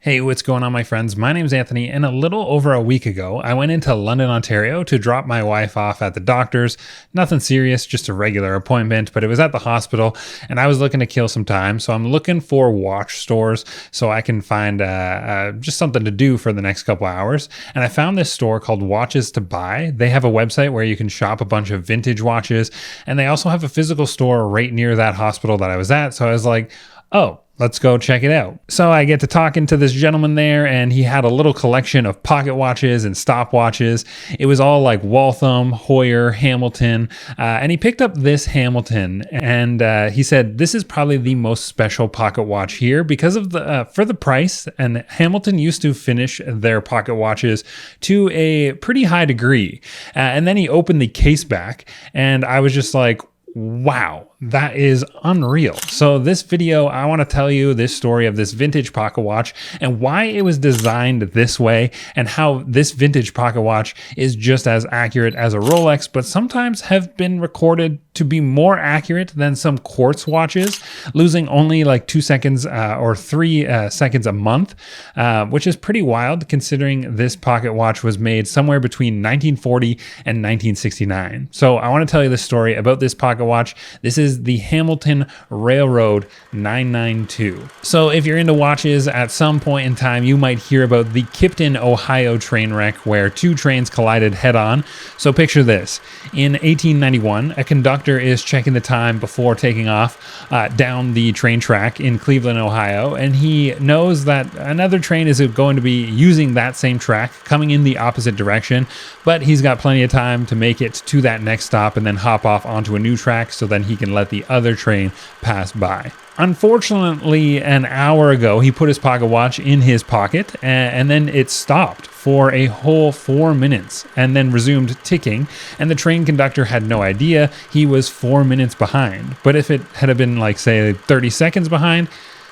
Hey, what's going on, my friends? My name's Anthony, and a little over a week ago, I went into London, Ontario to drop my wife off at the doctor's. Nothing serious, just a regular appointment, but it was at the hospital, and I was looking to kill some time, so I'm looking for watch stores so I can find just something to do for the next couple hours. And I found this store called Watches to Buy. They have a website where you can shop a bunch of vintage watches, and they also have a physical store right near that hospital that I was at, so I was like, oh, let's go check it out. So I get to talking to this gentleman there, and he had a little collection of pocket watches and stopwatches. It was all like Waltham, Hoyer, Hamilton, and he picked up this Hamilton, and he said this is probably the most special pocket watch here because of the for the price. And Hamilton used to finish their pocket watches to a pretty high degree, and then he opened the case back, and I was just like, wow, that is unreal. So this video, I want to tell you this story of this vintage pocket watch and why it was designed this way, and how this vintage pocket watch is just as accurate as a Rolex, but sometimes have been recorded to be more accurate than some quartz watches, losing only like 2 seconds or 3 seconds a month, which is pretty wild considering this pocket watch was made somewhere between 1940 and 1969. So I want to tell you the story about this pocket watch. This is the Hamilton Railroad 992. So if you're into watches, at some point in time, you might hear about the Kipton, Ohio train wreck where two trains collided head on. So picture this. In 1891, a conductor is checking the time before taking off down the train track in Cleveland, Ohio, and he knows that another train is going to be using that same track, coming in the opposite direction, but he's got plenty of time to make it to that next stop and then hop off onto a new track so then he can let the other train pass by. Unfortunately, an hour ago, he put his pocket watch in his pocket, and then it stopped for a whole 4 minutes and then resumed ticking, and the train conductor had no idea he was 4 minutes behind. But if it had been like, say, 30 seconds behind,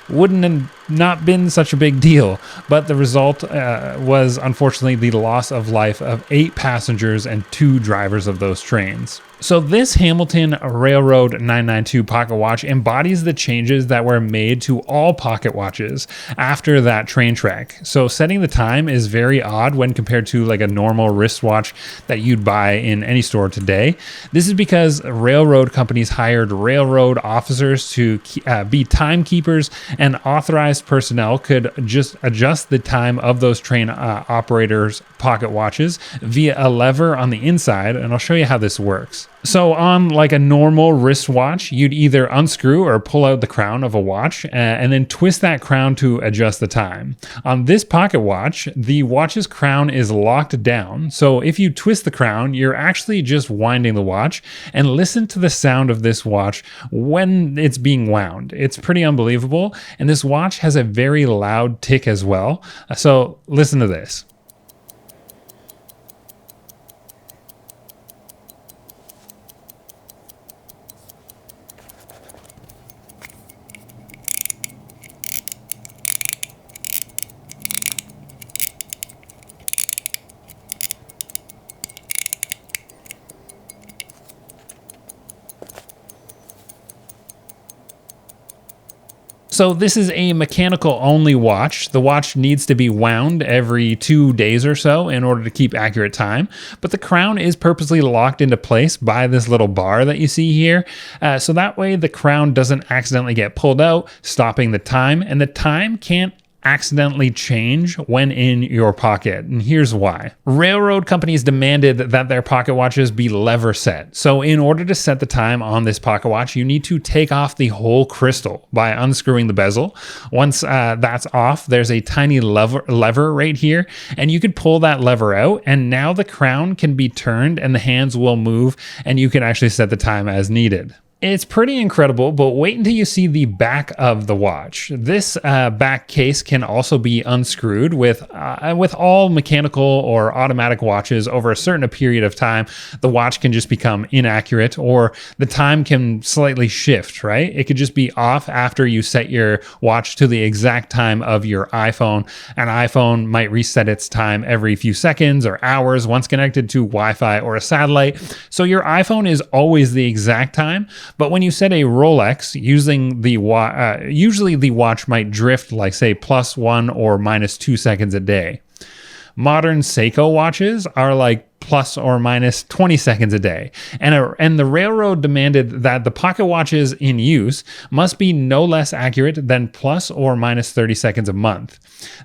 wouldn't have not been such a big deal. But the result was unfortunately the loss of life of 8 passengers and 2 drivers of those trains. So this Hamilton Railroad 992 pocket watch embodies the changes that were made to all pocket watches after that train track. So setting the time is very odd when compared to like a normal wristwatch that you'd buy in any store today. This is because railroad companies hired railroad officers to be timekeepers, and authorized personnel could just adjust the time of those train operators' pocket watches via a lever on the inside, and I'll show you how this works. So on like a normal wristwatch, you'd either unscrew or pull out the crown of a watch and then twist that crown to adjust the time. On this pocket watch, the watch's crown is locked down. So if you twist the crown, you're actually just winding the watch, and listen to the sound of this watch when it's being wound. It's pretty unbelievable. And this watch has a very loud tick as well. So listen to this. So this is a mechanical only watch. The watch needs to be wound every 2 days or so in order to keep accurate time, but the crown is purposely locked into place by this little bar that you see here. So that way the crown doesn't accidentally get pulled out, stopping the time, and the time can't accidentally change when in your pocket. And here's why. Railroad companies demanded that their pocket watches be lever set. So in order to set the time on this pocket watch, you need to take off the whole crystal by unscrewing the bezel. Once that's off, there's a tiny lever right here, and you could pull that lever out, and now the crown can be turned and the hands will move, and you can actually set the time as needed. It's pretty incredible, but wait until you see the back of the watch. This back case can also be unscrewed with all mechanical or automatic watches. Over a certain period of time, the watch can just become inaccurate, or the time can slightly shift, right? It could just be off after you set your watch to the exact time of your iPhone. An iPhone might reset its time every few seconds or hours once connected to Wi-Fi or a satellite. So your iPhone is always the exact time, But when you set a Rolex using the usually the watch might drift like say +1 or -2 seconds a day. Modern Seiko watches are like ±20 seconds a day. And the railroad demanded that the pocket watches in use must be no less accurate than ±30 seconds a month.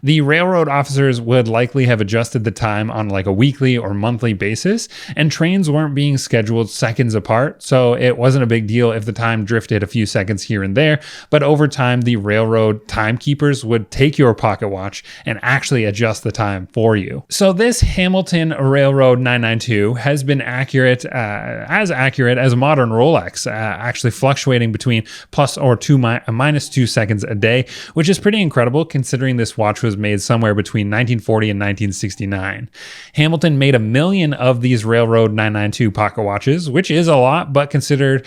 The railroad officers would likely have adjusted the time on like a weekly or monthly basis, and trains weren't being scheduled seconds apart, so it wasn't a big deal if the time drifted a few seconds here and there, but over time the railroad timekeepers would take your pocket watch and actually adjust the time for you. So this Hamilton Railroad 992 has been accurate as a modern Rolex, actually fluctuating between +2 seconds a day, which is pretty incredible considering this watch was made somewhere between 1940 and 1969. Hamilton made 1 million of these Railroad 992 pocket watches, which is a lot, but considering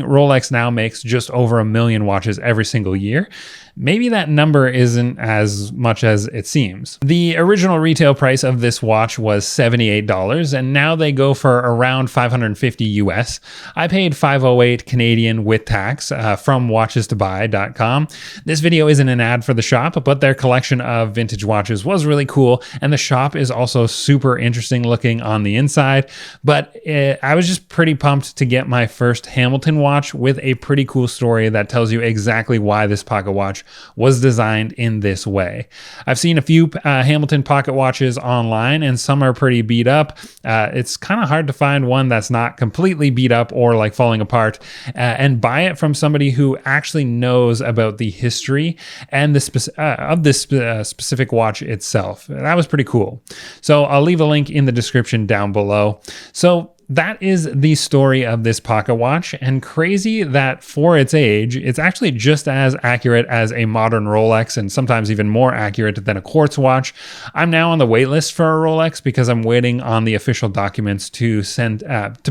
Rolex now makes just over 1 million watches every single year, maybe that number isn't as much as it seems. The original retail price of this watch was $78, and now they go for around $550 US. I paid $508 Canadian with tax from watchestobuy.com. This video isn't an ad for the shop, but their collection of vintage watches was really cool, and the shop is also super interesting looking on the inside. But I was just pretty pumped to get my first Hamilton watch with a pretty cool story that tells you exactly why this pocket watch was designed in this way. I've seen a few Hamilton pocket watches online, and some are pretty beat up. It's kind of hard to find one that's not completely beat up or like falling apart, and buy it from somebody who actually knows about the history and of this specific watch itself. That was pretty cool. So I'll leave a link in the description down below. So that is the story of this pocket watch, and crazy that for its age, it's actually just as accurate as a modern Rolex and sometimes even more accurate than a quartz watch. I'm now on the wait list for a Rolex because I'm waiting on the official documents to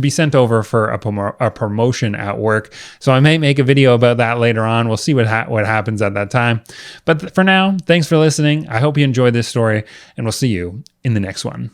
be sent over for a promotion at work. So I may make a video about that later on. We'll see what happens at that time. But for now, thanks for listening. I hope you enjoyed this story, and we'll see you in the next one.